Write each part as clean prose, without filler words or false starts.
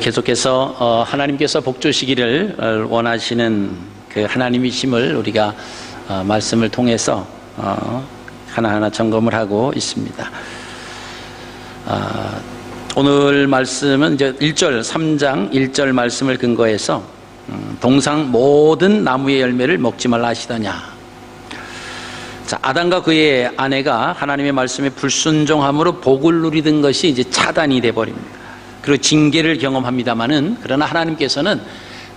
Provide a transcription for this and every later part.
계속해서 하나님께서 복 주시기를 원하시는 그 하나님이심을 우리가 말씀을 통해서 하나하나 점검을 하고 있습니다. 오늘 말씀은 이제 3장 1절 말씀을 근거해서 동상 모든 나무의 열매를 먹지 말라 하시더냐. 자, 아담과 그의 아내가 하나님의 말씀에 불순종함으로 복을 누리던 것이 이제 차단이 돼 버립니다. 그리고 징계를 경험합니다마는, 그러나 하나님께서는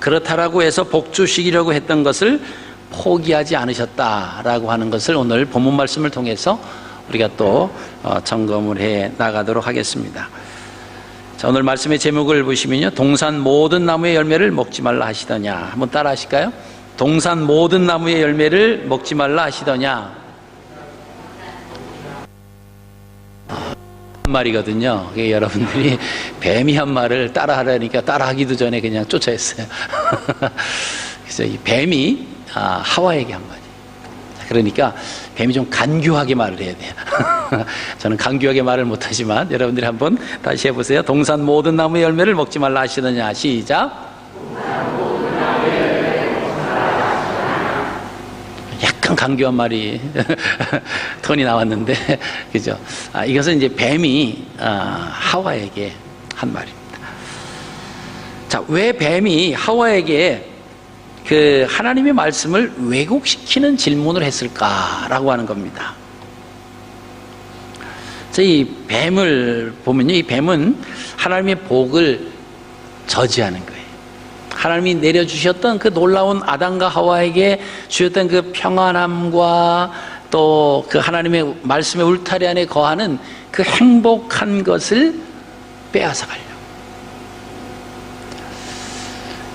그렇다라고 해서 복 주시기려고 했던 것을 포기하지 않으셨다라고 하는 것을 오늘 본문 말씀을 통해서 우리가 또 점검을 해 나가도록 하겠습니다. 자, 오늘 말씀의 제목을 보시면요, 동산 모든 나무의 열매를 먹지 말라 하시더냐. 한번 따라 하실까요? 동산 모든 나무의 열매를 먹지 말라 하시더냐. 한 말이거든요. 여러분들이 뱀이 한 말을 따라하려니까 따라하기도 전에 그냥 쫓아했어요. 그래서 이 뱀이 하와에게 한 말이에요. 그러니까 뱀이 좀 간교하게 말을 해야 돼요. 저는 간교하게 말을 못하지만 여러분들이 한번 다시 해보세요. 동산 모든 나무의 열매를 먹지 말라 하시더냐. 시작. 약간 간교한 말이 톤이 나왔는데, 그죠? 이것은 이제 뱀이 하와에게 한 말입니다. 자, 왜 뱀이 하와에게 그 하나님의 말씀을 왜곡시키는 질문을 했을까라고 하는 겁니다. 자, 이 뱀을 보면요, 이 뱀은 하나님의 복을 저지하는 거예요. 하나님이 내려주셨던 그 놀라운 아담과 하와에게 주셨던 그 평안함과 또 그 하나님의 말씀의 울타리 안에 거하는 그 행복한 것을 빼앗아가려고,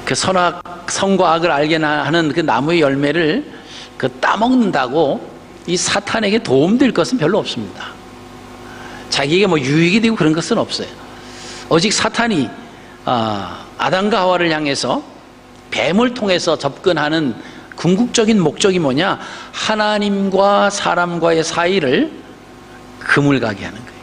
그 선과 악을 알게 하는 그 나무의 열매를 따먹는다고 이 사탄에게 도움될 것은 별로 없습니다. 자기에게 뭐 유익이 되고 그런 것은 없어요. 오직 사탄이 아담과 하와를 향해서 뱀을 통해서 접근하는 궁극적인 목적이 뭐냐? 하나님과 사람과의 사이를 그물가게 하는 거예요.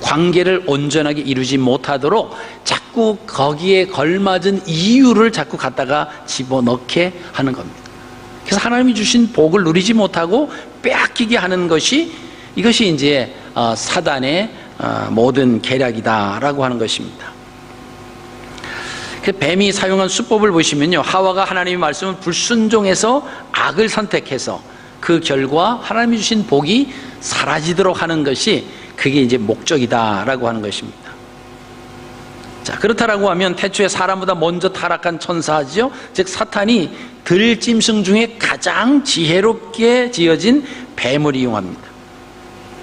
관계를 온전하게 이루지 못하도록 자꾸 거기에 걸맞은 이유를 자꾸 갖다가 집어넣게 하는 겁니다. 그래서 하나님이 주신 복을 누리지 못하고 빼앗기게 하는 것이, 이것이 이제 사단의 모든 계략이다라고 하는 것입니다. 그 뱀이 사용한 수법을 보시면요, 하와가 하나님의 말씀을 불순종해서 악을 선택해서 그 결과 하나님이 주신 복이 사라지도록 하는 것이, 그게 이제 목적이다라고 하는 것입니다. 자, 그렇다라고 하면 태초에 사람보다 먼저 타락한 천사죠, 즉 사탄이 들짐승 중에 가장 지혜롭게 지어진 뱀을 이용합니다.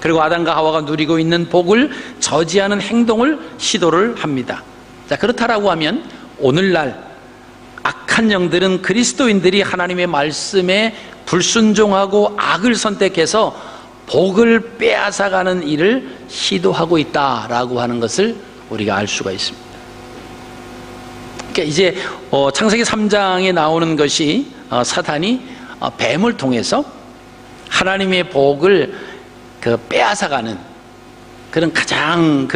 그리고 아담과 하와가 누리고 있는 복을 저지하는 행동을 시도를 합니다. 자, 그렇다라고 하면 오늘날 악한 영들은 그리스도인들이 하나님의 말씀에 불순종하고 악을 선택해서 복을 빼앗아가는 일을 시도하고 있다라고 하는 것을 우리가 알 수가 있습니다. 그러니까 이제 창세기 3장에 나오는 것이 사탄이 뱀을 통해서 하나님의 복을 빼앗아가는 그런 가장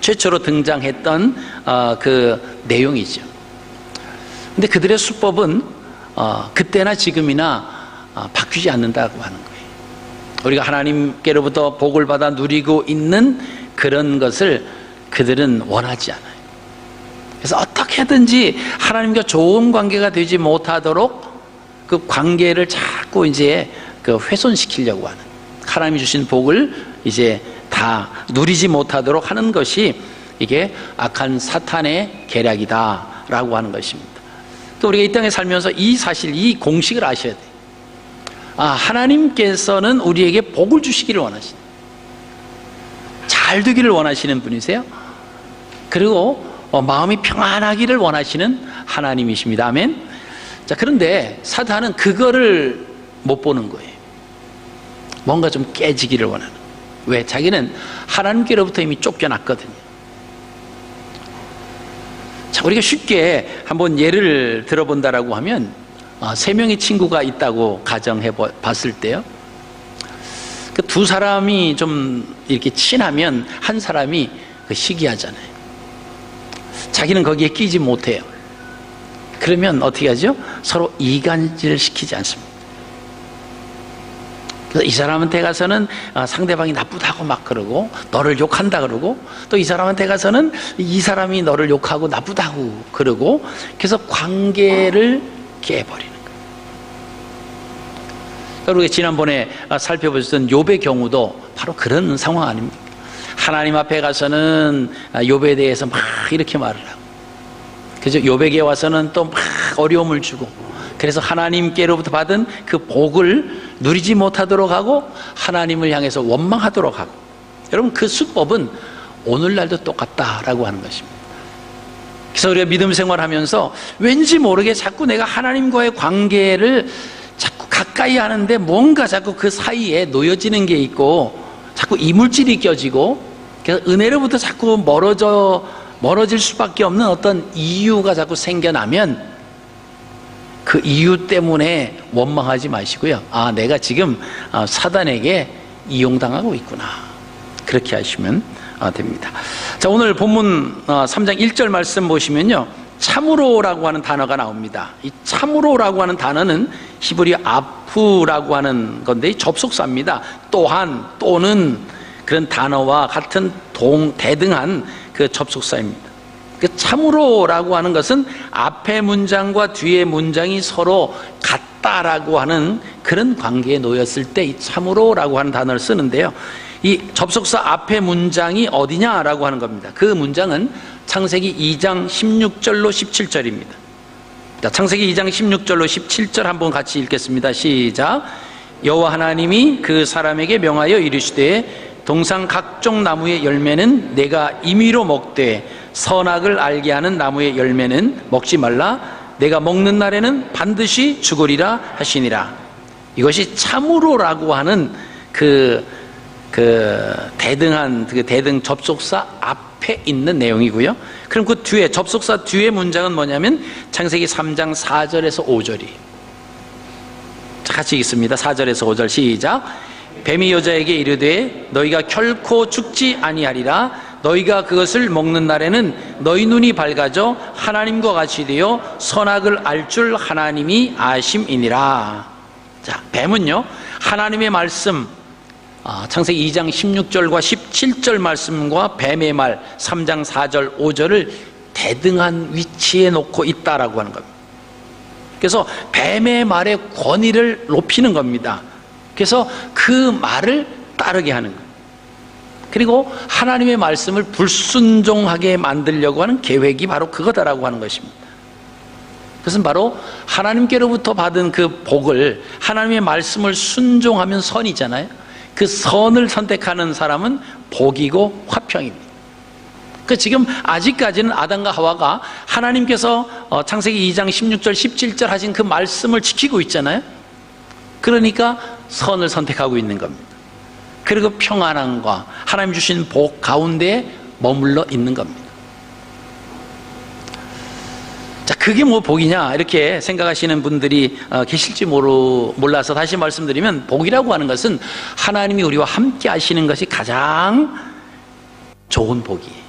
최초로 등장했던 그 내용이죠. 근데 그들의 수법은 그때나 지금이나 바뀌지 않는다고 하는 거예요. 우리가 하나님께로부터 복을 받아 누리고 있는 그런 것을 그들은 원하지 않아요. 그래서 어떻게든지 하나님과 좋은 관계가 되지 못하도록 그 관계를 자꾸 이제 훼손시키려고 하는, 하나님이 주신 복을 이제 다 누리지 못하도록 하는 것이, 이게 악한 사탄의 계략이다라고 하는 것입니다. 또 우리가 이 땅에 살면서 이 사실, 이 공식을 아셔야 돼요. 하나님께서는 우리에게 복을 주시기를 원하시는, 잘 되기를 원하시는 분이세요. 그리고 마음이 평안하기를 원하시는 하나님이십니다. 아멘. 자, 그런데 사탄은 그거를 못 보는 거예요. 뭔가 좀 깨지기를 원하는. 왜? 자기는 하나님께로부터 이미 쫓겨났거든요. 자, 우리가 쉽게 한번 예를 들어본다라고 하면, 3명의 친구가 있다고 가정해 봤을 때요, 그 두 사람이 좀 이렇게 친하면 한 사람이 시기하잖아요. 자기는 거기에 끼지 못해요. 그러면 어떻게 하죠? 서로 이간질 시키지 않습니다. 그래서 이 사람한테 가서는 상대방이 나쁘다고 막 그러고 너를 욕한다 그러고, 또 이 사람한테 가서는 이 사람이 너를 욕하고 나쁘다고 그러고, 그래서 관계를 깨버리는 거예요. 여러분, 지난번에 살펴보셨던 욥의 경우도 바로 그런 상황 아닙니까? 하나님 앞에 가서는 욥에 대해서 막 이렇게 말을 하고, 그죠? 욥에게 와서는 또 막 어려움을 주고, 그래서 하나님께로부터 받은 그 복을 누리지 못하도록 하고 하나님을 향해서 원망하도록 하고. 여러분, 그 수법은 오늘날도 똑같다라고 하는 것입니다. 그래서 우리가 믿음 생활하면서 왠지 모르게 자꾸 내가 하나님과의 관계를 자꾸 가까이 하는데 뭔가 자꾸 그 사이에 놓여지는 게 있고, 자꾸 이물질이 껴지고, 그래서 은혜로부터 자꾸 멀어질 수밖에 없는 어떤 이유가 자꾸 생겨나면 그 이유 때문에 원망하지 마시고요. 내가 지금 사단에게 이용당하고 있구나, 그렇게 하시면 됩니다. 자, 오늘 본문 3장 1절 말씀 보시면요, 참으로라고 하는 단어가 나옵니다. 이 참으로라고 하는 단어는 히브리 아프라고 하는 건데, 이 접속사입니다. 또한, 또는 그런 단어와 같은 대등한 그 접속사입니다. 그 참으로라고 하는 것은 앞에 문장과 뒤에 문장이 서로 같다라고 하는 그런 관계에 놓였을 때 이 참으로라고 하는 단어를 쓰는데요, 이 접속사 앞에 문장이 어디냐라고 하는 겁니다. 그 문장은 창세기 2장 16절로 17절입니다. 자, 창세기 2장 16절로 17절 한번 같이 읽겠습니다. 시작. 여호와 하나님이 그 사람에게 명하여 이르시되 동산 각종 나무의 열매는 내가 임의로 먹되 선악을 알게 하는 나무의 열매는 먹지 말라. 내가 먹는 날에는 반드시 죽으리라 하시니라. 이것이 참으로라고 하는 그 대등한 그 대등 접속사 앞에 있는 내용이고요. 그럼 그 뒤에 접속사 뒤에 문장은 뭐냐면 창세기 3장 4절에서 5절이. 자, 같이 읽습니다. 4절에서 5절 시작. 뱀이 여자에게 이르되 너희가 결코 죽지 아니하리라. 너희가 그것을 먹는 날에는 너희 눈이 밝아져 하나님과 같이 되어 선악을 알 줄 하나님이 아심이니라. 자, 뱀은요, 하나님의 말씀, 창세기 2장 16절과 17절 말씀과 뱀의 말 3장 4절 5절을 대등한 위치에 놓고 있다라고 하는 겁니다. 그래서 뱀의 말의 권위를 높이는 겁니다. 그래서 그 말을 따르게 하는 거예요. 그리고 하나님의 말씀을 불순종하게 만들려고 하는 계획이 바로 그거다라고 하는 것입니다. 그것은 바로 하나님께로부터 받은 그 복을, 하나님의 말씀을 순종하면 선이잖아요. 그 선을 선택하는 사람은 복이고 화평입니다. 그 지금 아직까지는 아담과 하와가 하나님께서 창세기 2장 16절 17절 하신 그 말씀을 지키고 있잖아요. 그러니까 선을 선택하고 있는 겁니다. 그리고 평안함과 하나님 주신 복 가운데 머물러 있는 겁니다. 자, 그게 뭐 복이냐 이렇게 생각하시는 분들이 계실지 몰라서 다시 말씀드리면, 복이라고 하는 것은 하나님이 우리와 함께 하시는 것이 가장 좋은 복이에요.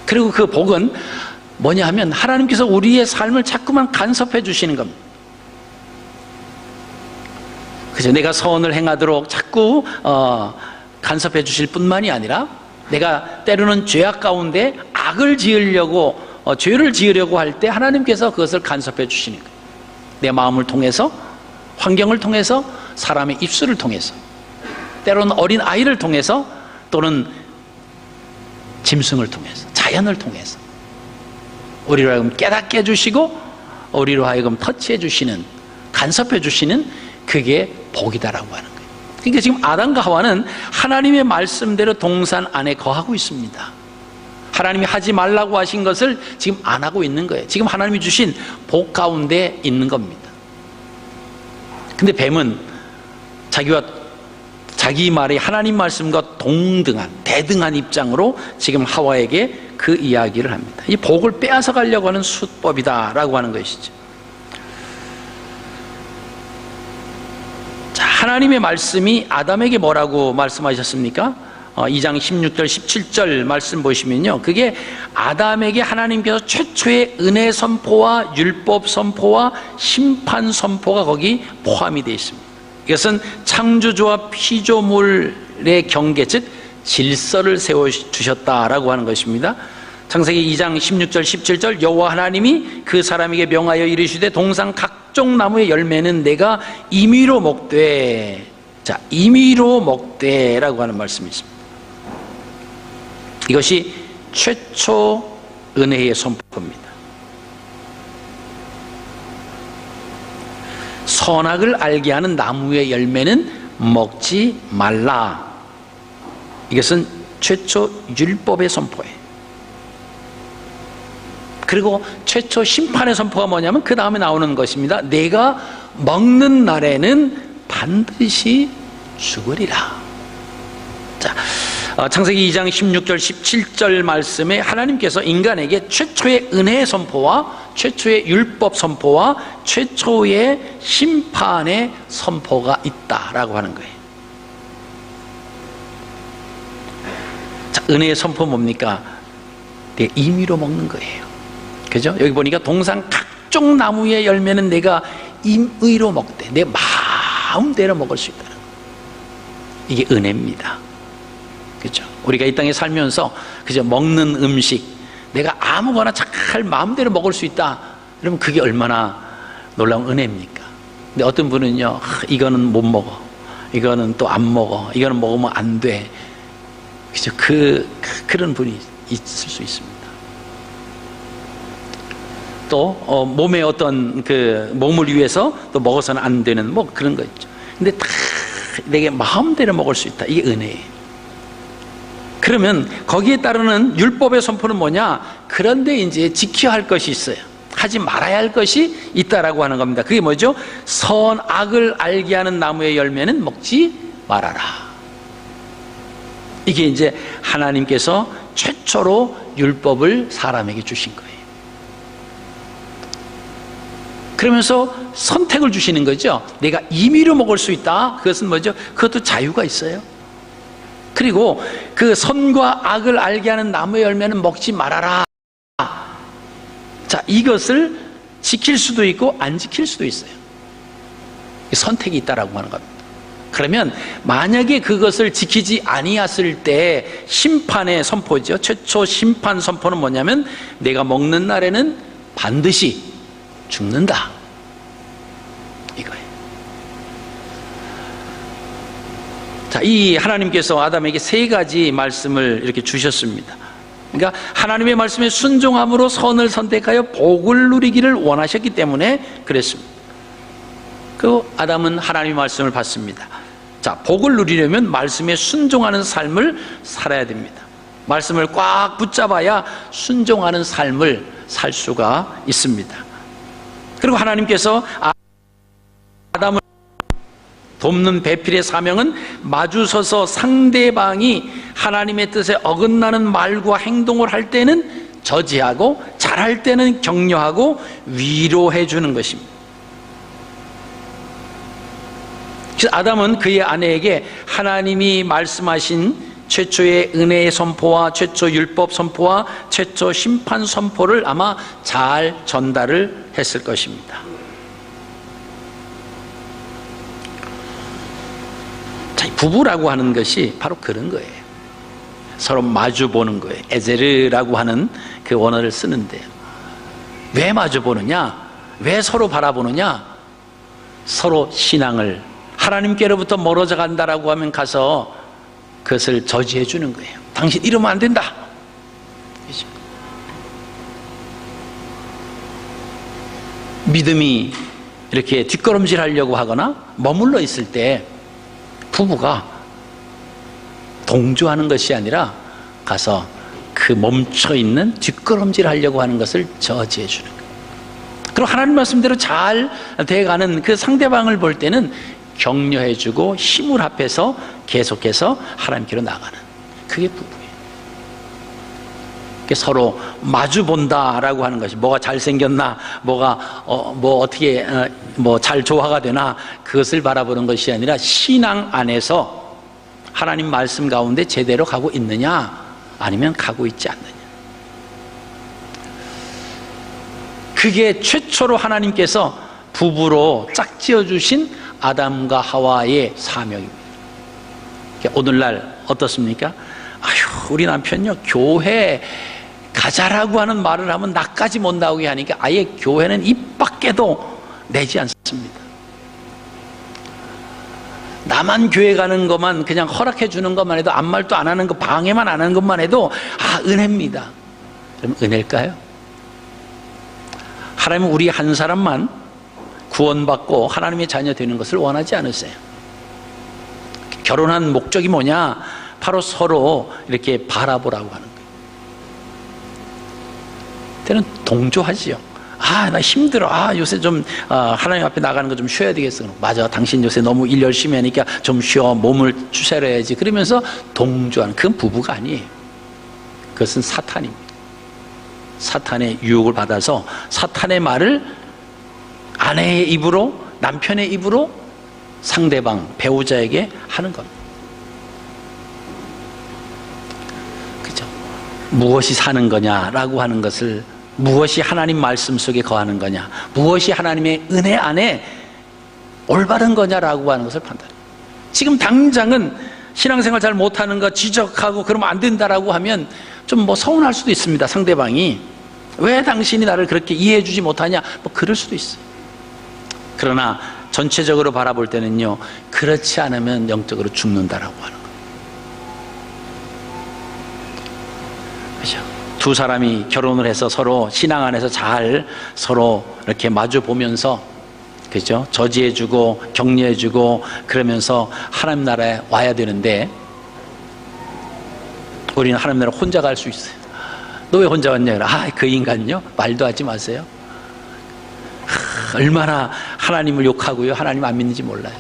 그리고 그 복은 뭐냐 하면 하나님께서 우리의 삶을 자꾸만 간섭해 주시는 겁니다. 그래서 내가 선을 행하도록 자꾸 간섭해 주실 뿐만이 아니라, 내가 때로는 죄악 가운데 악을 지으려고 죄를 지으려고 할 때 하나님께서 그것을 간섭해 주시는 거예요. 내 마음을 통해서, 환경을 통해서, 사람의 입술을 통해서, 때로는 어린 아이를 통해서, 또는 짐승을 통해서, 자연을 통해서 우리로 하여금 깨닫게 해주시고 우리로 하여금 터치해 주시는, 간섭해 주시는, 그게 복이다라고 하는 거예요. 그러니까 지금 아담과 하와는 하나님의 말씀대로 동산 안에 거하고 있습니다. 하나님이 하지 말라고 하신 것을 지금 안 하고 있는 거예요. 지금 하나님이 주신 복 가운데 있는 겁니다. 근데 뱀은 자기 말이 하나님 말씀과 동등한, 대등한 입장으로 지금 하와에게 그 이야기를 합니다. 이 복을 빼앗아 가려고 하는 수법이다라고 하는 것이죠. 자, 하나님의 말씀이 아담에게 뭐라고 말씀하셨습니까? 2장 16절 17절 말씀 보시면요, 그게 아담에게 하나님께서 최초의 은혜 선포와 율법 선포와 심판 선포가 거기 포함이 되어 있습니다. 이것은 창조주와 피조물의 경계, 즉 질서를 세워주셨다라고 하는 것입니다. 창세기 2장 16절 17절 여호와 하나님이 그 사람에게 명하여 이르시되 동산 각종 나무의 열매는 내가 임의로 먹되, 자, 임의로 먹되라고 하는 말씀이 있습니다. 이것이 최초 은혜의 선포입니다. 선악을 알게 하는 나무의 열매는 먹지 말라. 이것은 최초 율법의 선포예요. 그리고 최초 심판의 선포가 뭐냐면 그 다음에 나오는 것입니다. 내가 먹는 날에는 반드시 죽으리라. 자, 창세기 2장 16절 17절 말씀에 하나님께서 인간에게 최초의 은혜의 선포와 최초의 율법 선포와 최초의 심판의 선포가 있다라고 하는 거예요. 자, 은혜의 선포 뭡니까? 내 임의로 먹는 거예요. 그죠? 여기 보니까 동산 각종 나무의 열매는 내가 임의로 먹되, 내 마음대로 먹을 수 있다는 거예요. 이게 은혜입니다. 그죠? 우리가 이 땅에 살면서 그죠? 먹는 음식 내가 아무거나 잘 마음대로 먹을 수 있다, 그러면 그게 얼마나 놀라운 은혜입니까? 근데 어떤 분은요, 이거는 못 먹어, 이거는 또 안 먹어, 이거는 먹으면 안 돼, 그죠? 그런 분이 있을 수 있습니다. 또 몸에 어떤 그 몸을 위해서 또 먹어서는 안 되는 뭐 그런 거 있죠. 근데 다 내게 마음대로 먹을 수 있다, 이게 은혜예요. 그러면 거기에 따르는 율법의 선포는 뭐냐? 그런데 이제 지켜야 할 것이 있어요. 하지 말아야 할 것이 있다라고 하는 겁니다. 그게 뭐죠? 선악을 알게 하는 나무의 열매는 먹지 말아라. 이게 이제 하나님께서 최초로 율법을 사람에게 주신 거예요. 그러면서 선택을 주시는 거죠. 내가 임의로 먹을 수 있다. 그것은 뭐죠? 그것도 자유가 있어요. 그리고 그 선과 악을 알게 하는 나무의 열매는 먹지 말아라. 자, 이것을 지킬 수도 있고 안 지킬 수도 있어요. 선택이 있다라고 하는 겁니다. 그러면 만약에 그것을 지키지 아니했을 때 심판의 선포죠. 최초 심판 선포는 뭐냐면 내가 먹는 날에는 반드시 죽는다, 이거예요. 자, 이 하나님께서 아담에게 세 가지 말씀을 이렇게 주셨습니다. 그러니까 하나님의 말씀에 순종함으로 선을 선택하여 복을 누리기를 원하셨기 때문에 그랬습니다. 그 아담은 하나님의 말씀을 받습니다. 자, 복을 누리려면 말씀에 순종하는 삶을 살아야 됩니다. 말씀을 꽉 붙잡아야 순종하는 삶을 살 수가 있습니다. 그리고 하나님께서 아담을 돕는 배필의 사명은 마주서서 상대방이 하나님의 뜻에 어긋나는 말과 행동을 할 때는 저지하고 잘할 때는 격려하고 위로해 주는 것입니다. 그래서 아담은 그의 아내에게 하나님이 말씀하신 최초의 은혜의 선포와 최초 율법 선포와 최초 심판 선포를 아마 잘 전달을 했을 것입니다. 자, 부부라고 하는 것이 바로 그런 거예요. 서로 마주 보는 거예요. 에제르라고 하는 그 원어를 쓰는데, 왜 마주 보느냐? 왜 서로 바라보느냐? 서로 신앙을, 하나님께로부터 멀어져 간다라고 하면 가서 그것을 저지해 주는 거예요. 당신 이러면 안 된다. 믿음이 이렇게 뒷걸음질 하려고 하거나 머물러 있을 때 부부가 동조하는 것이 아니라 가서 그 멈춰있는 뒷걸음질 하려고 하는 것을 저지해 주는 거예요. 그리고 하나님 말씀대로 잘 돼가는 그 상대방을 볼 때는 격려해 주고 힘을 합해서 계속해서 하나님께로 나가는, 그게 부부예요. 서로 마주 본다라고 하는 것이, 뭐가 잘생겼나, 뭐가 뭐 어떻게 뭐 잘 조화가 되나, 그것을 바라보는 것이 아니라 신앙 안에서 하나님 말씀 가운데 제대로 가고 있느냐, 아니면 가고 있지 않느냐. 그게 최초로 하나님께서 부부로 짝지어 주신 아담과 하와의 사명입니다. 오늘날 어떻습니까? 아휴, 우리 남편요, 교회 가자라고 하는 말을 하면 나까지 못 나오게 하니까 아예 교회는 입 밖에도 내지 않습니다. 나만 교회 가는 것만 그냥 허락해 주는 것만 해도, 아무 말도 안 하는 거, 방해만 안 하는 것만 해도 은혜입니다. 그럼 은혜일까요? 하나님은 우리 한 사람만 구원받고 하나님의 자녀 되는 것을 원하지 않으세요. 결혼한 목적이 뭐냐? 바로 서로 이렇게 바라보라고 하는 거예요. 때는 동조하지요. 나 힘들어. 요새 좀 하나님 앞에 나가는 거 좀 쉬어야 되겠어. 맞아, 당신 요새 너무 일 열심히 하니까 좀 쉬어, 몸을 추스려야지. 그러면서 동조하는, 그건 부부가 아니에요. 그것은 사탄입니다. 사탄의 유혹을 받아서 사탄의 말을 아내의 입으로, 남편의 입으로 상대방, 배우자에게 하는 겁니다. 그죠? 무엇이 사는 거냐라고 하는 것을, 무엇이 하나님 말씀 속에 거하는 거냐, 무엇이 하나님의 은혜 안에 올바른 거냐라고 하는 것을 판단해요. 지금 당장은 신앙생활 잘 못하는 거 지적하고 그러면 안 된다라고 하면 좀 서운할 수도 있습니다. 상대방이 왜 당신이 나를 그렇게 이해해 주지 못하냐, 그럴 수도 있어요. 그러나 전체적으로 바라볼 때는요, 그렇지 않으면 영적으로 죽는다라고 하는 거예요. 그렇죠? 두 사람이 결혼을 해서 서로 신앙 안에서 잘 서로 이렇게 마주 보면서, 그죠? 저지해주고 격려해주고 그러면서 하나님 나라에 와야 되는데, 우리는 하나님 나라 혼자 갈 수 있어요. 너 왜 혼자 왔냐? 그 인간요? 말도 하지 마세요. 얼마나 하나님을 욕하고요, 하나님 안 믿는지 몰라요.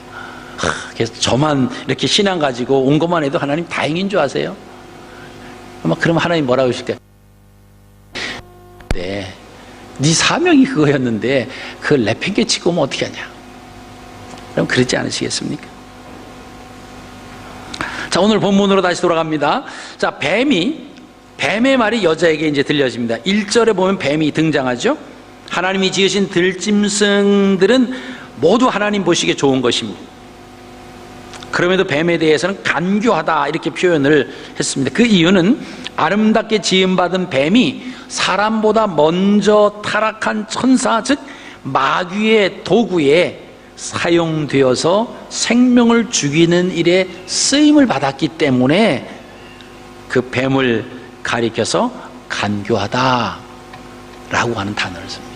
그래서 저만 이렇게 신앙 가지고 온 것만 해도 하나님 다행인 줄 아세요? 그럼 하나님 뭐라고 하실까요? 네 사명이 그거였는데 그걸 내팽개치고 오면 어떻게 하냐. 그럼 그러지 않으시겠습니까? 자, 오늘 본문으로 다시 돌아갑니다. 자, 뱀의 말이 여자에게 이제 들려집니다. 1절에 보면 뱀이 등장하죠. 하나님이 지으신 들짐승들은 모두 하나님 보시기에 좋은 것입니다. 그럼에도 뱀에 대해서는 간교하다 이렇게 표현을 했습니다. 그 이유는 아름답게 지음받은 뱀이 사람보다 먼저 타락한 천사, 즉 마귀의 도구에 사용되어서 생명을 죽이는 일에 쓰임을 받았기 때문에 그 뱀을 가리켜서 간교하다 라고 하는 단어를 씁니다.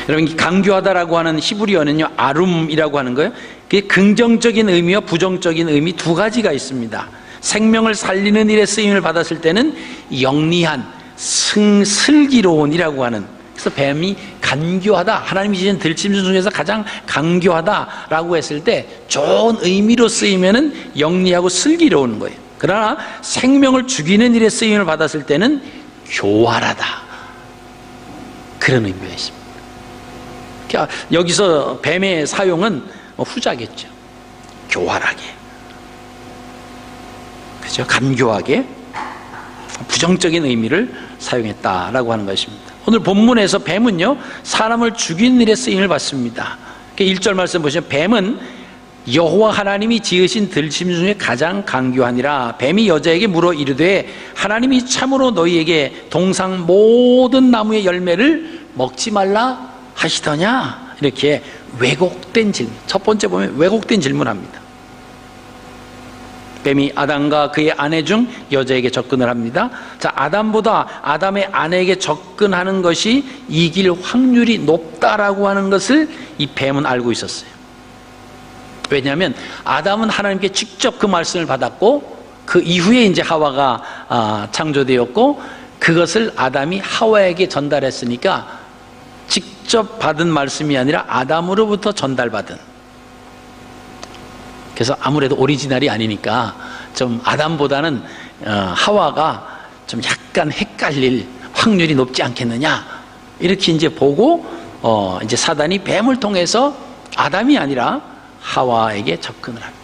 여러분, 간교하다라고 하는 히브리어는요, 아룸이라고 하는 거예요. 그게 긍정적인 의미와 부정적인 의미 두 가지가 있습니다. 생명을 살리는 일에 쓰임을 받았을 때는 영리한, 슬기로운이라고 하는, 그래서 뱀이 간교하다, 하나님이 지은 들짐승 중에서 가장 간교하다라고 했을 때 좋은 의미로 쓰이면은 영리하고 슬기로운 거예요. 그러나 생명을 죽이는 일에 쓰임을 받았을 때는 교활하다, 그런 의미가 있습니다. 여기서 뱀의 사용은 후자겠죠. 교활하게, 그죠? 간교하게, 부정적인 의미를 사용했다라고 하는 것입니다. 오늘 본문에서 뱀은요, 사람을 죽이는 일에 쓰임을 받습니다. 1절 말씀 보시면 뱀은 여호와 하나님이 지으신 들짐승 중에 가장 간교하니라. 뱀이 여자에게 물어 이르되 하나님이 참으로 너희에게 동상 모든 나무의 열매를 먹지 말라 하시더냐? 이렇게 왜곡된 질문, 첫 번째 보면 왜곡된 질문합니다. 뱀이 아담과 그의 아내 중 여자에게 접근을 합니다. 자, 아담보다 아담의 아내에게 접근하는 것이 이길 확률이 높다라고 하는 것을 이 뱀은 알고 있었어요. 왜냐하면 아담은 하나님께 직접 그 말씀을 받았고, 그 이후에 이제 하와가 창조되었고, 그것을 아담이 하와에게 전달했으니까 직접 받은 말씀이 아니라 아담으로부터 전달받은, 그래서 아무래도 오리지널이 아니니까 좀 아담보다는 하와가 좀 약간 헷갈릴 확률이 높지 않겠느냐, 이렇게 이제 보고 이제 사단이 뱀을 통해서 아담이 아니라 하와에게 접근을 합니다.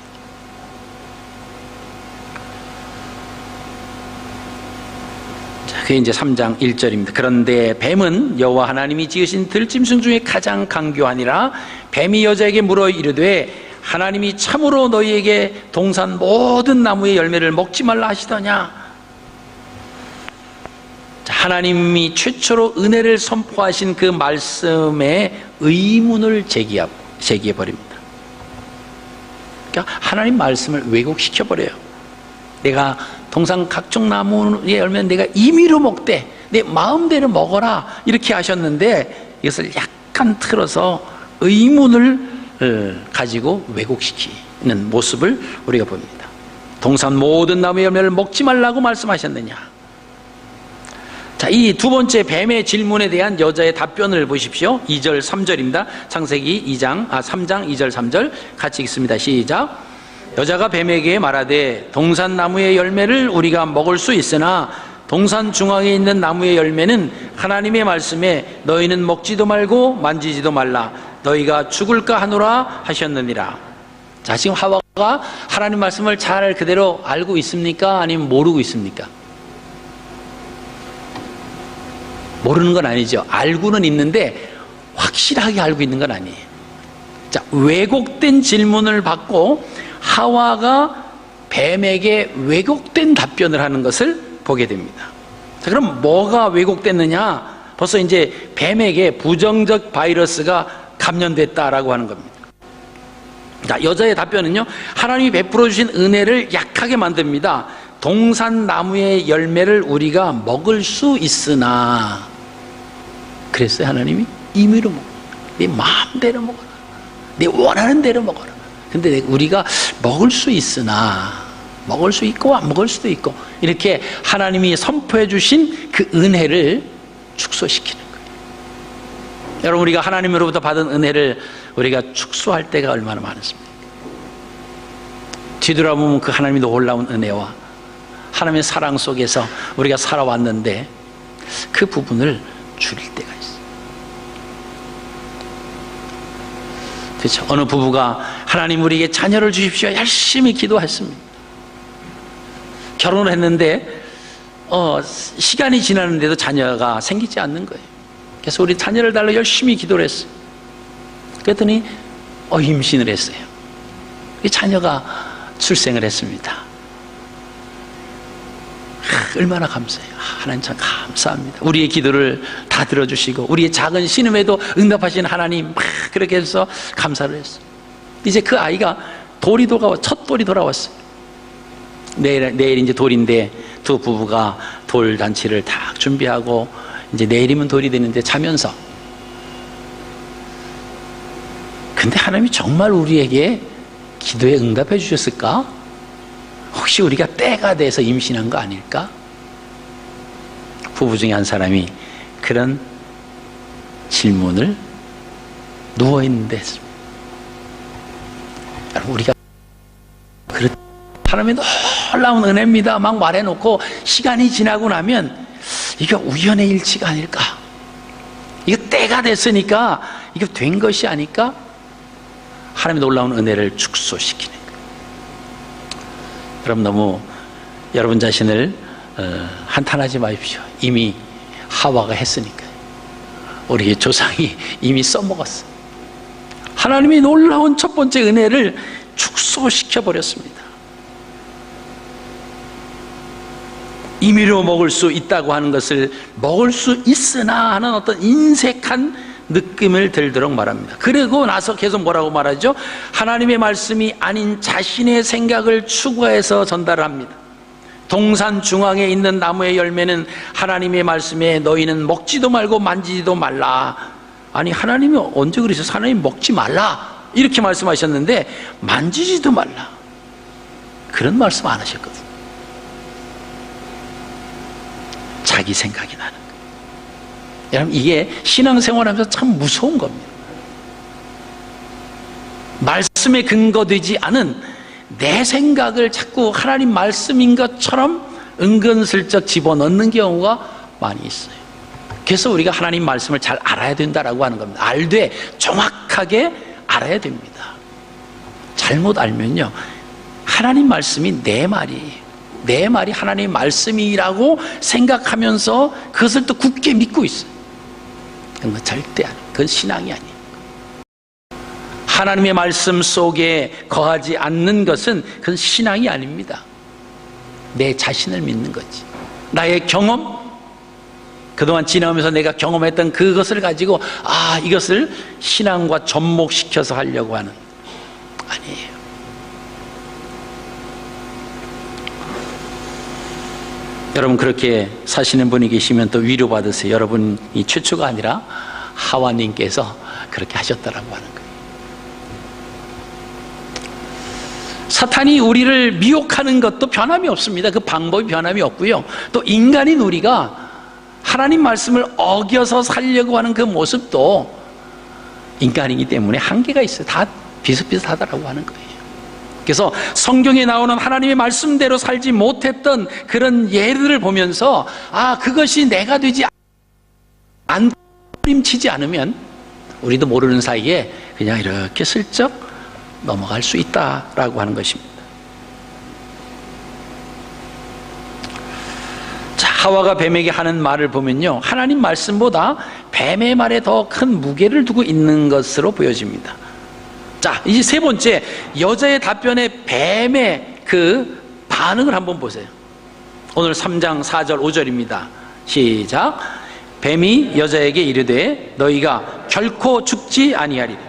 자, 그게 이제 3장 1절입니다. 그런데 뱀은 여호와 하나님이 지으신 들짐승 중에 가장 강교하니라. 뱀이 여자에게 물어 이르되 하나님이 참으로 너희에게 동산 모든 나무의 열매를 먹지 말라 하시더냐. 자, 하나님이 최초로 은혜를 선포하신 그 말씀에 의문을 제기해 버립니다. 그러니까 하나님 말씀을 왜곡시켜 버려요. 내가 동산 각종 나무의 열매는 내가 임의로 먹되 내 마음대로 먹어라 이렇게 하셨는데, 이것을 약간 틀어서 의문을 가지고 왜곡시키는 모습을 우리가 봅니다. 동산 모든 나무의 열매를 먹지 말라고 말씀하셨느냐. 자, 이 두 번째 뱀의 질문에 대한 여자의 답변을 보십시오. 2절 3절입니다 창세기 3장 2절 3절 같이 읽습니다. 시작. 여자가 뱀에게 말하되 동산 나무의 열매를 우리가 먹을 수 있으나 동산 중앙에 있는 나무의 열매는 하나님의 말씀에 너희는 먹지도 말고 만지지도 말라 너희가 죽을까 하노라 하셨느니라. 자, 지금 하와가 하나님 말씀을 잘 그대로 알고 있습니까? 아니면 모르고 있습니까? 모르는 건 아니죠. 알고는 있는데 확실하게 알고 있는 건 아니에요. 자, 왜곡된 질문을 받고 하와가 뱀에게 왜곡된 답변을 하는 것을 보게 됩니다. 자, 그럼 뭐가 왜곡됐느냐? 벌써 이제 뱀에게 부정적 바이러스가 감염됐다라고 하는 겁니다. 자, 여자의 답변은요, 하나님이 베풀어 주신 은혜를 약하게 만듭니다. 동산 나무의 열매를 우리가 먹을 수 있으나, 그랬어요. 하나님이 임의로 먹어. 내 마음대로 먹어라. 내 원하는 대로 먹어라. 근데 우리가 먹을 수 있으나, 먹을 수 있고 안 먹을 수도 있고, 이렇게 하나님이 선포해 주신 그 은혜를 축소시키는 거예요. 여러분, 우리가 하나님으로부터 받은 은혜를 우리가 축소할 때가 얼마나 많습니까? 뒤돌아보면 그 하나님의 놀라운 은혜와 하나님의 사랑 속에서 우리가 살아왔는데 그 부분을 줄일 때가 있어요. 그렇죠? 어느 부부가 하나님 우리에게 자녀를 주십시오 열심히 기도했습니다. 결혼을 했는데 시간이 지났는데도 자녀가 생기지 않는 거예요. 그래서 우리 자녀를 달라 열심히 기도를 했어요. 그랬더니 임신을 했어요. 이 자녀가 출생을 했습니다. 얼마나 감사해요. 하나님 참 감사합니다. 우리의 기도를 다 들어주시고 우리의 작은 신음에도 응답하신 하나님, 그렇게 해서 감사를 했어요. 이제 그 아이가 첫 돌이 돌아왔어요. 내일 이제 돌인데 두 부부가 돌 잔치를 다 준비하고 이제 내일이면 돌이 되는데 자면서, 근데 하나님이 정말 우리에게 기도에 응답해 주셨을까? 혹시 우리가 때가 돼서 임신한 거 아닐까? 부부 중에 한 사람이 그런 질문을 누워있는데 했습니다. 우리가 하나님의 놀라운 은혜입니다 막 말해놓고 시간이 지나고 나면 이거 우연의 일치가 아닐까? 이거 때가 됐으니까 이거 된 것이 아닐까? 하나님의 놀라운 은혜를 축소시키는 거예요. 여러분, 너무 여러분 자신을 한탄하지 마십시오. 이미 하와가 했으니까요. 우리 조상이 이미 써먹었어요. 하나님이 놀라운 첫 번째 은혜를 축소시켜 버렸습니다. 임의로 먹을 수 있다고 하는 것을 먹을 수 있으나 하는 어떤 인색한 느낌을 들도록 말합니다. 그리고 나서 계속 뭐라고 말하죠? 하나님의 말씀이 아닌 자신의 생각을 추구해서 전달을 합니다. 동산 중앙에 있는 나무의 열매는 하나님의 말씀에 너희는 먹지도 말고 만지지도 말라. 아니, 하나님이 언제 그러셨어요? 하나님 먹지 말라 이렇게 말씀하셨는데 만지지도 말라, 그런 말씀 안 하셨거든요. 자기 생각이 나는 거예요. 여러분, 이게 신앙생활하면서 참 무서운 겁니다. 말씀에 근거되지 않은 내 생각을 자꾸 하나님 말씀인 것처럼 은근슬쩍 집어넣는 경우가 많이 있어요. 그래서 우리가 하나님 말씀을 잘 알아야 된다라고 하는 겁니다. 알되 정확하게 알아야 됩니다. 잘못 알면요, 하나님 말씀이 내 말이 하나님의 말씀이라고 생각하면서 그것을 또 굳게 믿고 있어요. 그건 절대 아니에요. 그건 신앙이 아니에요. 하나님의 말씀 속에 거하지 않는 것은 그건 신앙이 아닙니다. 내 자신을 믿는 거지. 나의 경험, 그동안 지나오면서 내가 경험했던 그것을 가지고 이것을 신앙과 접목시켜서 하려고 하는, 아니에요. 여러분 그렇게 사시는 분이 계시면 또 위로받으세요. 여러분이 최초가 아니라 하와님께서 그렇게 하셨다라고 하는 거예요. 사탄이 우리를 미혹하는 것도 변함이 없습니다. 그 방법이 변함이 없고요. 또 인간인 우리가 하나님 말씀을 어겨서 살려고 하는 그 모습도 인간이기 때문에 한계가 있어요. 다 비슷비슷하다라고 하는 거예요. 그래서 성경에 나오는 하나님의 말씀대로 살지 못했던 그런 예들을 보면서 그것이 내가 되지 않고 부림치지 않으면 우리도 모르는 사이에 그냥 이렇게 슬쩍 넘어갈 수 있다라고 하는 것입니다. 자, 하와가 뱀에게 하는 말을 보면요, 하나님 말씀보다 뱀의 말에 더 큰 무게를 두고 있는 것으로 보여집니다. 자, 이제 세 번째, 여자의 답변에 뱀의 그 반응을 한번 보세요. 오늘 3장 4절 5절입니다. 시작. 뱀이 여자에게 이르되 너희가 결코 죽지 아니하리라.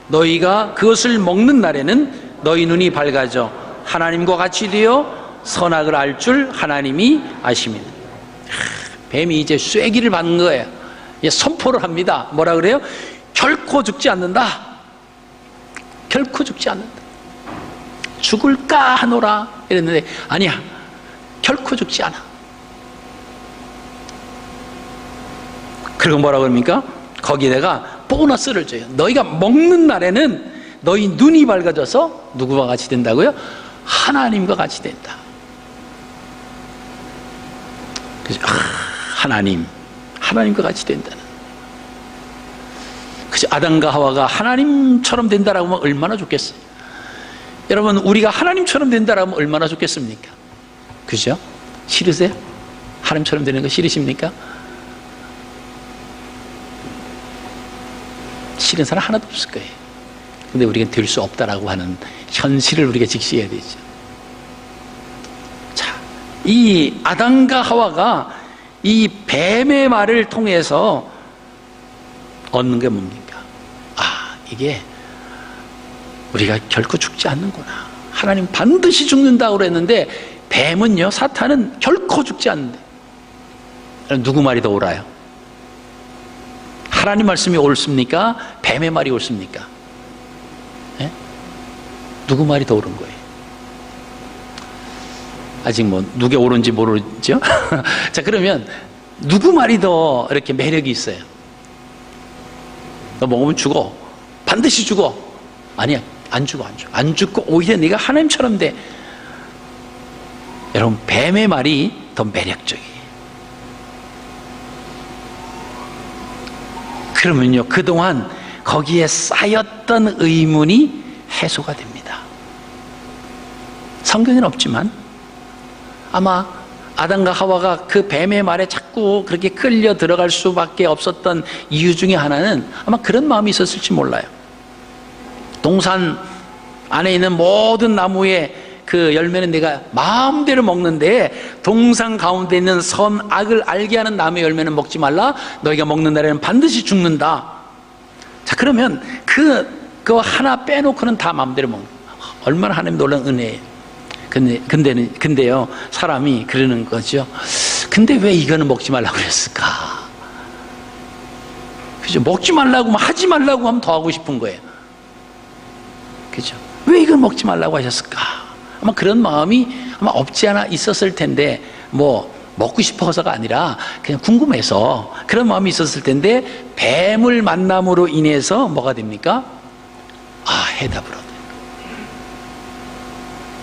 너희가 그것을 먹는 날에는 너희 눈이 밝아져 하나님과 같이 되어 선악을 알 줄 하나님이 아심이라. 뱀이 이제 쐐기를 받는 거예요. 선포를 합니다. 뭐라 그래요? 결코 죽지 않는다. 결코 죽지 않는다. 죽을까 하노라 이랬는데 아니야, 결코 죽지 않아. 그리고 뭐라고 합니까? 거기다가 보너스를 줘요. 너희가 먹는 날에는 너희 눈이 밝아져서 누구와 같이 된다고요? 하나님과 같이 된다. 그죠? 하나님과 같이 된다는. 그죠? 아담과 하와가 하나님처럼 된다라고 하면 얼마나 좋겠어요. 여러분, 우리가 하나님처럼 된다라고 하면 얼마나 좋겠습니까? 그죠? 싫으세요? 하나님처럼 되는 거 싫으십니까? 싫은 사람 하나도 없을 거예요. 근데 우리가 될 수 없다라고 하는 현실을 우리가 직시해야 되죠. 자, 이 아담과 하와가 이 뱀의 말을 통해서 얻는 게 뭡니까? 이게 우리가 결코 죽지 않는구나. 하나님 반드시 죽는다고 그랬는데 뱀은요, 사탄은 결코 죽지 않는데. 누구 말이 더 옳아요? 하나님 말씀이 옳습니까? 뱀의 말이 옳습니까? 네? 누구 말이 더 옳은 거예요? 아직 누가 옳은지 모르죠? 자, 그러면 누구 말이 더 이렇게 매력이 있어요? 너 먹으면 죽어. 반드시 죽어. 아니야, 안 죽어. 안 죽고 오히려 네가 하나님처럼 돼. 여러분, 뱀의 말이 더 매력적이에요. 그러면요, 그동안 거기에 쌓였던 의문이 해소가 됩니다. 성경에는 없지만 아마 아담과 하와가 그 뱀의 말에 자꾸 그렇게 끌려 들어갈 수밖에 없었던 이유 중에 하나는 아마 그런 마음이 있었을지 몰라요. 동산 안에 있는 모든 나무의 그 열매는 내가 마음대로 먹는데 동산 가운데 있는 선악을 알게 하는 나무의 열매는 먹지 말라. 너희가 먹는 날에는 반드시 죽는다. 자, 그러면 그거 하나 빼놓고는 다 마음대로 먹는 거예요. 얼마나 하나님 놀라운 은혜예요. 근데요, 사람이 그러는 거죠. 근데 왜 이거는 먹지 말라고 그랬을까? 그죠? 먹지 말라고, 하지 말라고 하면 더 하고 싶은 거예요. 그죠? 왜 이걸 먹지 말라고 하셨을까? 아마 그런 마음이 아마 없지 않아 있었을 텐데, 먹고 싶어서가 아니라 그냥 궁금해서 그런 마음이 있었을 텐데, 뱀을 만남으로 인해서 뭐가 됩니까? 해답을 얻어요.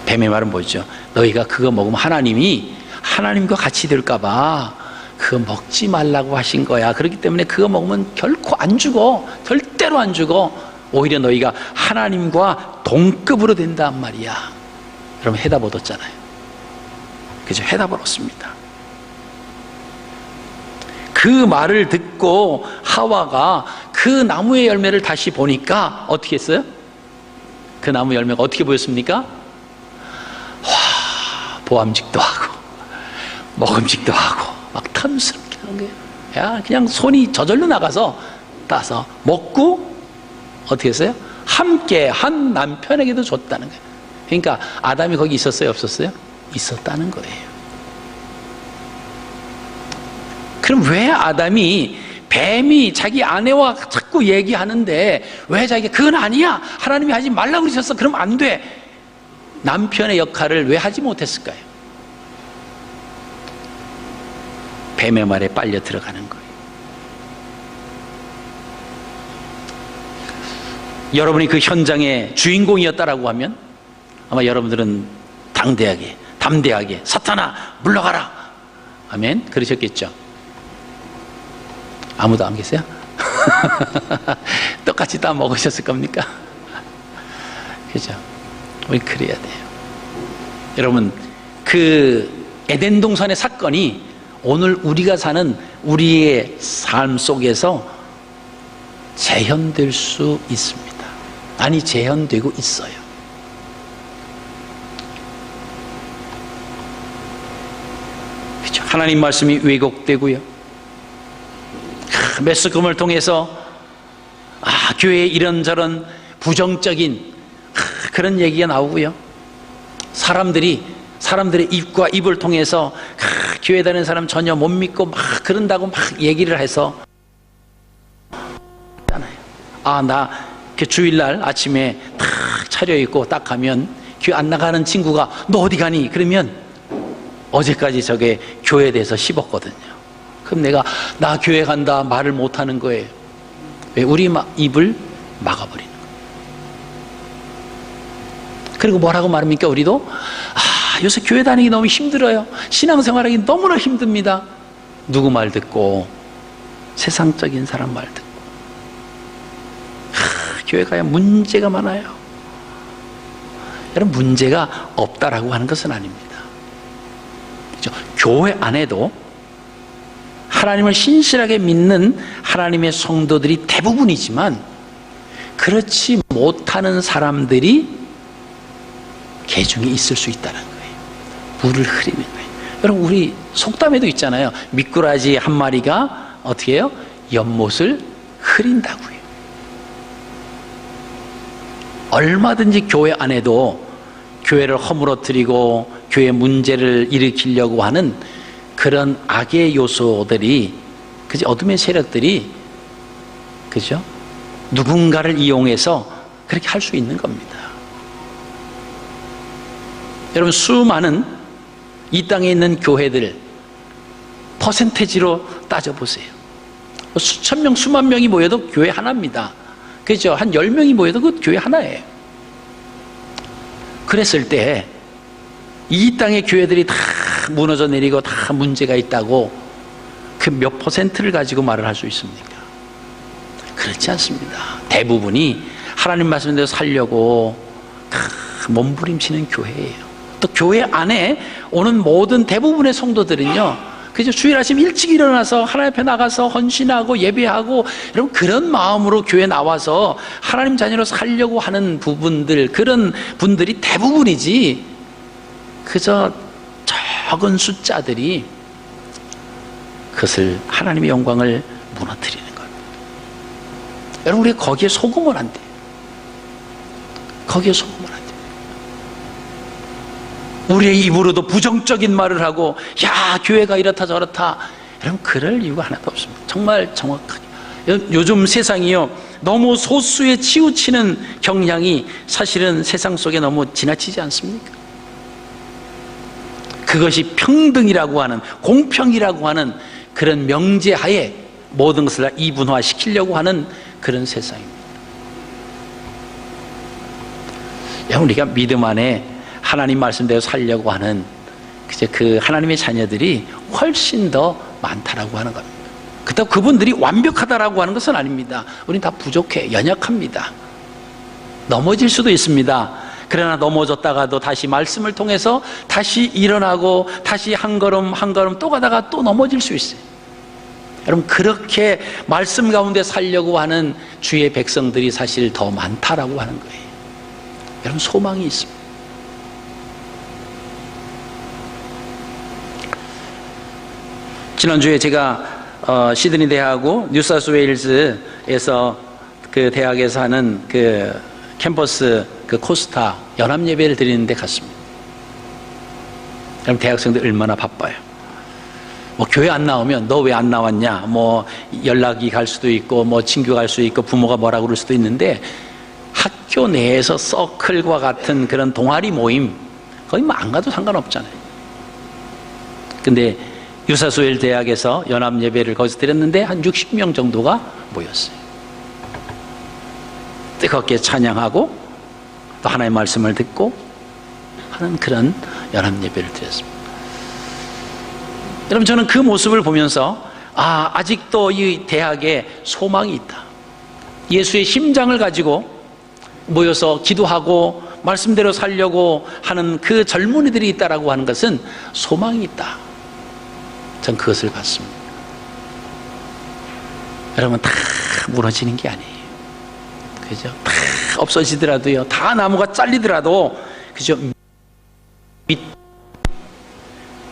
뱀의 말은 뭐죠? 너희가 그거 먹으면 하나님이 하나님과 같이 될까봐 그거 먹지 말라고 하신 거야. 그렇기 때문에 그거 먹으면 결코 안 죽어. 절대로 안 죽어. 오히려 너희가 하나님과 동급으로 된단 말이야. 그럼 해답 얻었잖아요. 그죠? 해답을 얻습니다. 그 말을 듣고 하와가 그 나무의 열매를 다시 보니까 어떻게 했어요? 그 나무 열매가 어떻게 보였습니까? 와, 보암직도 하고 먹음직도 하고 막 탐스럽게 하는 거예요. 야, 그냥 손이 저절로 나가서 따서 먹고 어떻게 했어요? 함께 한 남편에게도 줬다는 거예요. 그러니까 아담이 거기 있었어요? 없었어요? 있었다는 거예요. 그럼 왜 아담이 뱀이 자기 아내와 자꾸 얘기하는데 왜 자기가 그건 아니야, 하나님이 하지 말라고 그러셨어, 그럼 안 돼, 남편의 역할을 왜 하지 못했을까요? 뱀의 말에 빨려 들어가는 거예요. 여러분이 그 현장의 주인공이었다라고 하면 아마 여러분들은 담대하게 사탄아 물러가라, 아멘, 그러셨겠죠. 아무도 안 계세요? 똑같이 다 먹으셨을 겁니까? 그죠? 우리 그래야 돼요. 여러분, 그 에덴 동산의 사건이 오늘 우리가 사는 우리의 삶 속에서 재현될 수 있습니다. 아니, 재현되고 있어요. 그죠? 하나님 말씀이 왜곡되고요, 매스컴을 통해서 교회에 이런저런 부정적인 그런 얘기가 나오고요, 사람들의 입과 입을 통해서 교회 다니는 사람 전혀 못 믿고 막 그런다고 막 얘기를 해서 나 그 주일날 아침에 딱 차려입고 딱 가면 교회 안 나가는 친구가 너 어디 가니? 그러면 어제까지 저게 교회에 대해서 씹었거든요. 그럼 내가 나 교회 간다 말을 못하는 거예요. 왜? 우리 입을 막아버리는 거예요. 그리고 뭐라고 말합니까? 우리도 요새 교회 다니기 너무 힘들어요, 신앙생활하기 너무나 힘듭니다. 누구 말 듣고? 세상적인 사람 말 듣고. 교회 가야 문제가 많아요. 여러분, 문제가 없다라고 하는 것은 아닙니다. 그렇죠? 교회 안에도 하나님을 신실하게 믿는 하나님의 성도들이 대부분이지만 그렇지 못하는 사람들이 개중에 있을 수 있다는 거예요. 물을 흐리는 거예요. 여러분, 우리 속담에도 있잖아요. 미꾸라지 한 마리가 어떻게 해요? 연못을 흐린다고요. 얼마든지 교회 안에도 교회를 허물어뜨리고 교회 문제를 일으키려고 하는 그런 악의 요소들이, 그죠? 어둠의 세력들이, 그죠? 누군가를 이용해서 그렇게 할 수 있는 겁니다. 여러분, 수많은 이 땅에 있는 교회들 퍼센테이지로 따져보세요. 수천 명, 수만 명이 모여도 교회 하나입니다. 그죠? 한 10명이 모여도 그 교회 하나예요. 그랬을 때 이 땅의 교회들이 다 무너져 내리고 다 문제가 있다고 그 몇 퍼센트를 가지고 말을 할 수 있습니까? 그렇지 않습니다. 대부분이 하나님 말씀대로 살려고 몸부림치는 교회예요. 또 교회 안에 오는 모든 대부분의 성도들은요, 그죠? 주일 아침 일찍 일어나서 하나님 앞에 나가서 헌신하고 예배하고, 여러분, 그런 마음으로 교회 나와서 하나님 자녀로 살려고 하는 부분들, 그런 분들이 대부분이지, 그저 적은 숫자들이 그것을, 하나님의 영광을 무너뜨리는 겁니다. 여러분, 우리가 거기에 속으면 안 돼요. 거기에 속으면 안 돼요. 우리의 입으로도 부정적인 말을 하고, 야, 교회가 이렇다 저렇다, 여러분, 그럴 이유가 하나도 없습니다. 정말 정확하게. 요즘 세상이요, 너무 소수에 치우치는 경향이 사실은 세상 속에 너무 지나치지 않습니까? 그것이 평등이라고 하는, 공평이라고 하는 그런 명제하에 모든 것을 이분화시키려고 하는 그런 세상입니다. 여러분, 우리가 믿음 안에 하나님 말씀대로 살려고 하는 그 하나님의 자녀들이 훨씬 더 많다라고 하는 겁니다. 그렇다고 그분들이 완벽하다라고 하는 것은 아닙니다. 우리는 다 부족해, 연약합니다. 넘어질 수도 있습니다. 그러나 넘어졌다가도 다시 말씀을 통해서 다시 일어나고 다시 한 걸음 한 걸음 또 가다가 또 넘어질 수 있어요. 여러분, 그렇게 말씀 가운데 살려고 하는 주의 백성들이 사실 더 많다라고 하는 거예요. 여러분, 소망이 있습니다. 지난주에 제가 시드니 대학하고 뉴사우스웨일즈에서 그 대학에서 하는 그 캠퍼스 그 코스타 연합 예배를 드리는 데 갔습니다. 그럼 대학생들 얼마나 바빠요. 뭐 교회 안 나오면 너 왜 안 나왔냐, 뭐 연락이 갈 수도 있고 뭐 친구 갈 수도 있고 부모가 뭐라고 그럴 수도 있는데, 학교 내에서 서클과 같은 그런 동아리 모임 거의 뭐 안 가도 상관없잖아요. 근데 뉴사우스웨일 대학에서 연합 예배를 거기서 드렸는데 한 60명 정도가 모였어요. 뜨겁게 찬양하고 또 하나님의 말씀을 듣고 하는 그런 연합 예배를 드렸습니다. 여러분, 저는 그 모습을 보면서 아직도 이 대학에 소망이 있다. 예수의 심장을 가지고 모여서 기도하고 말씀대로 살려고 하는 그 젊은이들이 있다라고 하는 것은 소망이 있다. 전 그것을 봤습니다. 여러분, 다 무너지는 게 아니에요. 그죠? 다 없어지더라도요, 다 나무가 잘리더라도, 그죠?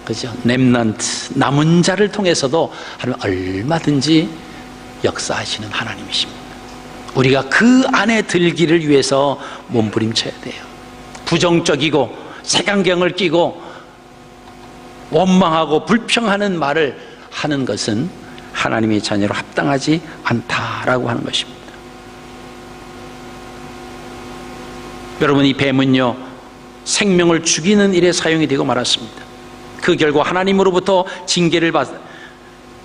그죠? 렘넌트, 남은 자를 통해서도 하나님 얼마든지 역사하시는 하나님이십니다. 우리가 그 안에 들기를 위해서 몸부림쳐야 돼요. 부정적이고 색안경을 끼고 원망하고 불평하는 말을 하는 것은 하나님의 자녀로 합당하지 않다라고 하는 것입니다. 여러분, 이 뱀은요, 생명을 죽이는 일에 사용이 되고 말았습니다. 그 결과 하나님으로부터 징계를 받,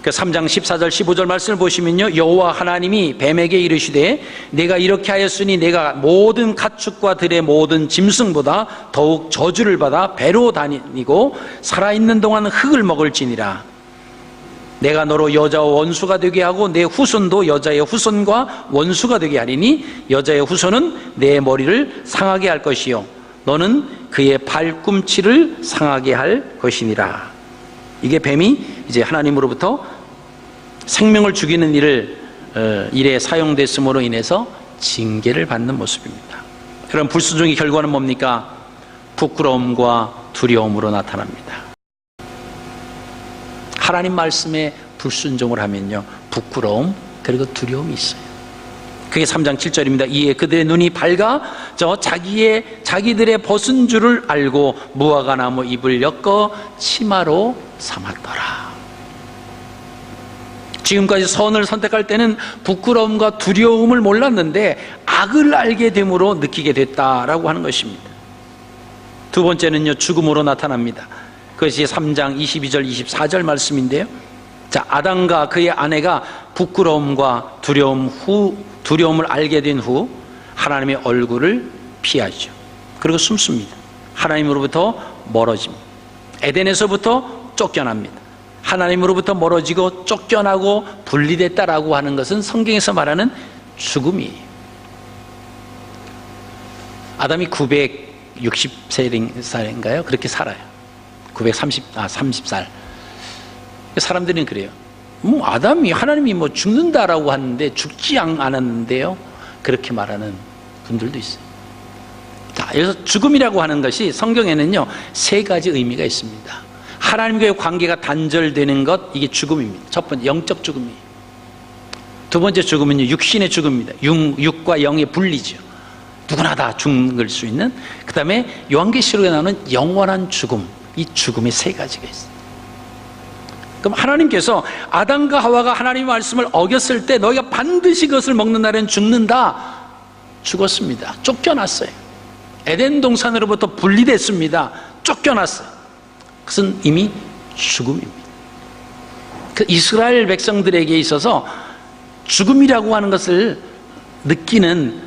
그 3장 14절 15절 말씀을 보시면요, 여호와 하나님이 뱀에게 이르시되 내가 이렇게 하였으니 내가 모든 가축과 들의 모든 짐승보다 더욱 저주를 받아 배로 다니고 살아있는 동안 흙을 먹을지니라. 내가 너로 여자와 원수가 되게 하고 내 후손도 여자의 후손과 원수가 되게 하리니 여자의 후손은 내 머리를 상하게 할 것이요 너는 그의 발꿈치를 상하게 할 것이니라. 이게 뱀이 이제 하나님으로부터 생명을 죽이는 일에 사용됐음으로 인해서 징계를 받는 모습입니다. 그럼 불순종의 결과는 뭡니까? 부끄러움과 두려움으로 나타납니다. 하나님 말씀에 불순종을 하면요, 부끄러움 그리고 두려움이 있어요. 그게 3장 7절입니다. 이에 그들의 눈이 밝아져 자기들의 벗은 줄을 알고 무화과 나무 잎을 엮어 치마로 삼았더라. 지금까지 선을 선택할 때는 부끄러움과 두려움을 몰랐는데 악을 알게 됨으로 느끼게 됐다라고 하는 것입니다. 두 번째는요, 죽음으로 나타납니다. 그것이 3장 22절 24절 말씀인데요, 자, 아담과 그의 아내가 부끄러움과 두려움을 알게 된 후 하나님의 얼굴을 피하죠. 그리고 숨습니다. 하나님으로부터 멀어집니다. 에덴에서부터 쫓겨납니다. 하나님으로부터 멀어지고 쫓겨나고 분리됐다라고 하는 것은 성경에서 말하는 죽음이에요. 아담이 960살인가요? 그렇게 살아요. 30살. 사람들은 그래요. 아담이, 하나님이 죽는다라고 하는데 죽지 않았는데요, 그렇게 말하는 분들도 있어요. 자, 그래서 죽음이라고 하는 것이 성경에는요, 세 가지 의미가 있습니다. 하나님과의 관계가 단절되는 것, 이게 죽음입니다. 첫 번째, 영적 죽음이에요. 두 번째 죽음은요, 육신의 죽음입니다. 육과 영의 분리죠. 누구나 다 죽을 수 있는. 그 다음에 요한계시록에 나오는 영원한 죽음, 이 죽음의 세 가지가 있어요. 그럼 하나님께서 아담과 하와가 하나님의 말씀을 어겼을 때 너희가 반드시 그것을 먹는 날엔 죽는다, 죽었습니다. 쫓겨났어요. 에덴 동산으로부터 분리됐습니다. 쫓겨났어요. 그것은 이미 죽음입니다. 그 이스라엘 백성들에게 있어서 죽음이라고 하는 것을 느끼는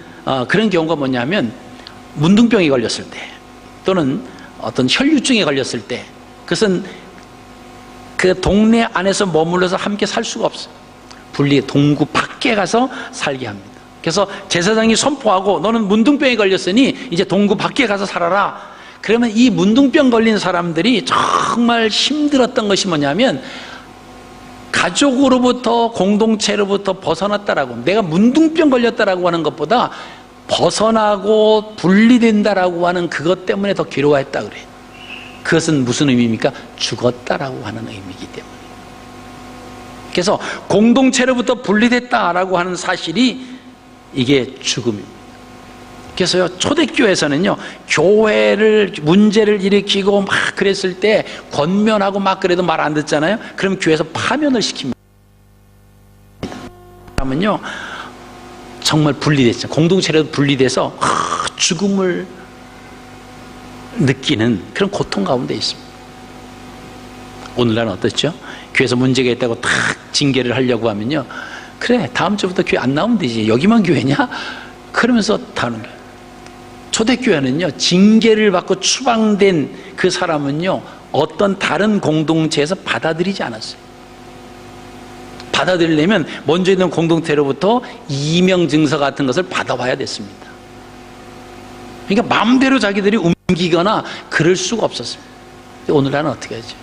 그런 경우가 뭐냐면, 문둥병이 걸렸을 때 또는 어떤 혈류증에 걸렸을 때, 그것은 그 동네 안에서 머물러서 함께 살 수가 없어요. 분리, 동구 밖에 가서 살게 합니다. 그래서 제사장이 선포하고 너는 문둥병에 걸렸으니 이제 동구 밖에 가서 살아라. 그러면 이 문둥병 걸린 사람들이 정말 힘들었던 것이 뭐냐면 가족으로부터 공동체로부터 벗어났다라고, 내가 문둥병 걸렸다라고 하는 것보다 벗어나고 분리된다라고 하는 그것 때문에 더 괴로워했다 그래요. 그것은 무슨 의미입니까? 죽었다라고 하는 의미이기 때문에. 그래서 공동체로부터 분리됐다라고 하는 사실이 이게 죽음입니다. 그래서요, 초대교회에서는요, 교회를 문제를 일으키고 막 그랬을 때 권면하고 막 그래도 말 안 듣잖아요. 그럼 교회에서 파면을 시킵니다. 그러면요, 정말 분리됐죠. 공동체라도 분리돼서 죽음을 느끼는 그런 고통 가운데 있습니다. 오늘날은 어떻죠? 교회에서 문제가 있다고 탁 징계를 하려고 하면요, 그래 다음 주부터 교회 안 나오면 되지, 여기만 교회냐? 그러면서 다는 거예요. 초대교회는요, 징계를 받고 추방된 그 사람은요, 어떤 다른 공동체에서 받아들이지 않았어요. 받아들이려면 먼저 있는 공동체로부터 이명증서 같은 것을 받아와야 됐습니다. 그러니까 마음대로 자기들이 옮기거나 그럴 수가 없었습니다. 오늘날은 어떻게 하죠?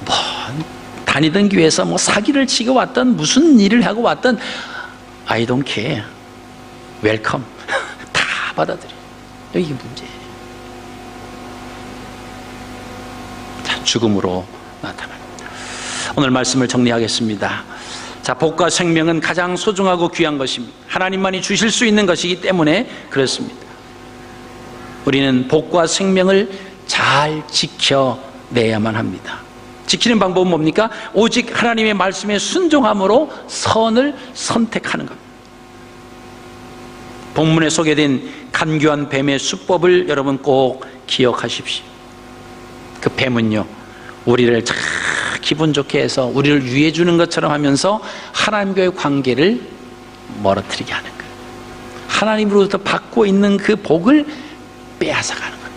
뭐 다니던 교회에서 뭐 사기를 치고 왔던 무슨 일을 하고 왔던 I don't care, 웰컴 다 받아들여. 이게 문제예요. 자, 죽음으로 나타납니다. 오늘 말씀을 정리하겠습니다. 자, 복과 생명은 가장 소중하고 귀한 것입니다. 하나님만이 주실 수 있는 것이기 때문에 그렇습니다. 우리는 복과 생명을 잘 지켜내야만 합니다. 지키는 방법은 뭡니까? 오직 하나님의 말씀에 순종함으로 선을 선택하는 겁니다. 본문에 소개된 간교한 뱀의 수법을 여러분 꼭 기억하십시오. 그 뱀은요, 우리를 참 기분 좋게 해서 우리를 유해 주는 것처럼 하면서 하나님과의 관계를 멀어뜨리게 하는 거예요. 하나님으로부터 받고 있는 그 복을 빼앗아가는 거예요.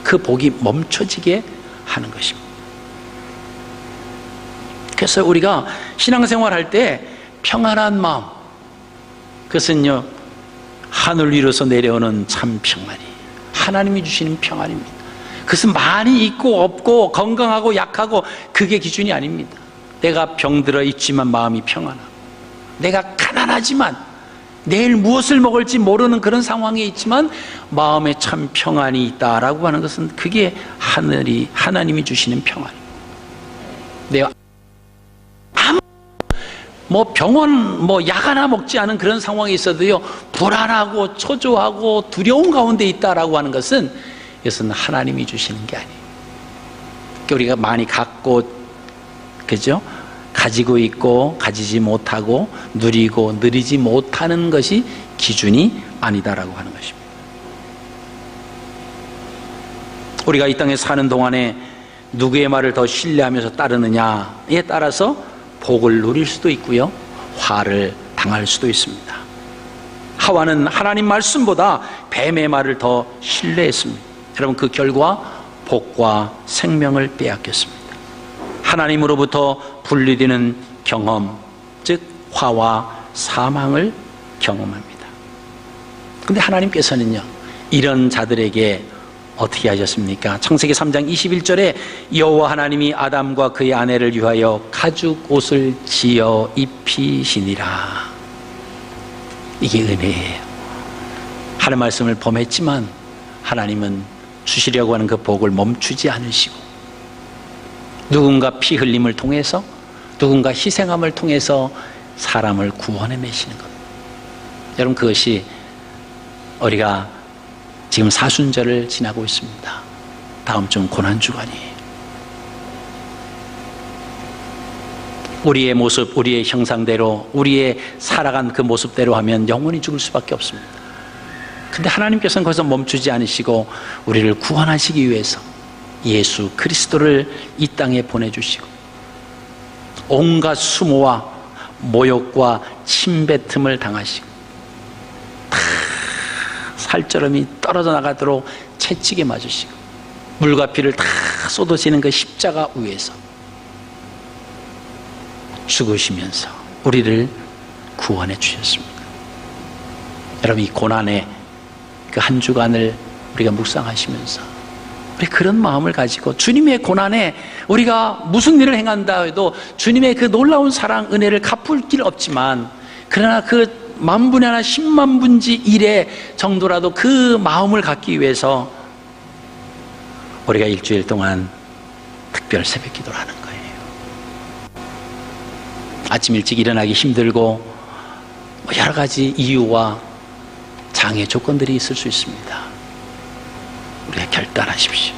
그 복이 멈춰지게 하는 것입니다. 그래서 우리가 신앙생활 할 때 평안한 마음, 그것은요, 하늘 위로서 내려오는 참 평안이, 하나님이 주시는 평안입니다. 그것은 많이 있고 없고 건강하고 약하고 그게 기준이 아닙니다. 내가 병들어 있지만 마음이 평안하고, 내가 가난하지만 내일 무엇을 먹을지 모르는 그런 상황에 있지만 마음에 참 평안이 있다라고 하는 것은 그게 하나님이 주시는 평안입니다. 내가 뭐 병원 약 하나 먹지 않은 그런 상황에 있어도요, 불안하고 초조하고 두려운 가운데 있다라고 하는 것은 이것은 하나님이 주시는 게 아니에요. 그러니까 우리가 많이 갖고, 그죠? 가지고 있고 가지지 못하고 누리고 누리지 못하는 것이 기준이 아니다라고 하는 것입니다. 우리가 이 땅에 사는 동안에 누구의 말을 더 신뢰하면서 따르느냐에 따라서 복을 누릴 수도 있고요, 화를 당할 수도 있습니다. 하와는 하나님 말씀보다 뱀의 말을 더 신뢰했습니다. 여러분, 그 결과 복과 생명을 빼앗겼습니다. 하나님으로부터 분리되는 경험, 즉 화와 사망을 경험합니다. 그런데 하나님께서는요, 이런 자들에게 어떻게 하셨습니까? 창세기 3장 21절에 여호와 하나님이 아담과 그의 아내를 위하여 가죽 옷을 지어 입히시니라. 이게 은혜예요. 하나님 말씀을 범했지만 하나님은 주시려고 하는 그 복을 멈추지 않으시고, 누군가 피 흘림을 통해서, 누군가 희생함을 통해서 사람을 구원해내시는 것. 여러분, 그것이 우리가 지금 사순절을 지나고 있습니다. 다음 주는 고난주간이에요. 우리의 모습, 우리의 형상대로, 우리의 살아간 그 모습대로 하면 영원히 죽을 수밖에 없습니다. 근데 하나님께서는 거기서 멈추지 않으시고 우리를 구원하시기 위해서 예수 그리스도를 이 땅에 보내주시고, 온갖 수모와 모욕과 침뱉음을 당하시고 살처럼이 떨어져 나가도록 채찍에 맞으시고 물과 피를 다 쏟으시는 그 십자가 위에서 죽으시면서 우리를 구원해 주셨습니다. 여러분, 이 고난의 그 한 주간을 우리가 묵상하시면서 우리 그런 마음을 가지고 주님의 고난에 우리가 무슨 일을 행한다 해도 주님의 그 놀라운 사랑, 은혜를 갚을 길 없지만, 그러나 그 만분의 하나 10만 분지 1의 정도라도 그 마음을 갖기 위해서 우리가 일주일 동안 특별 새벽 기도를 하는 거예요. 아침 일찍 일어나기 힘들고 여러 가지 이유와 장애 조건들이 있을 수 있습니다. 우리가 결단하십시오.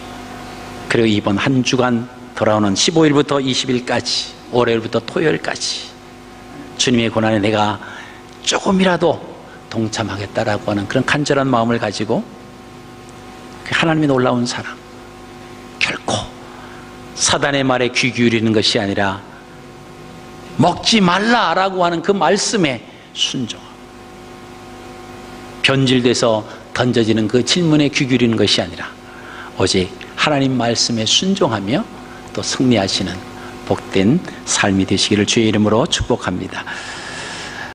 그리고 이번 한 주간 돌아오는 15일부터 20일까지, 월요일부터 토요일까지 주님의 고난에 내가 조금이라도 동참하겠다라고 하는 그런 간절한 마음을 가지고 그 하나님의 놀라운 사랑, 결코 사단의 말에 귀 기울이는 것이 아니라 먹지 말라라고 하는 그 말씀에 순종, 변질돼서 던져지는 그 질문에 귀 기울이는 것이 아니라 오직 하나님 말씀에 순종하며 또 승리하시는 복된 삶이 되시기를 주의 이름으로 축복합니다.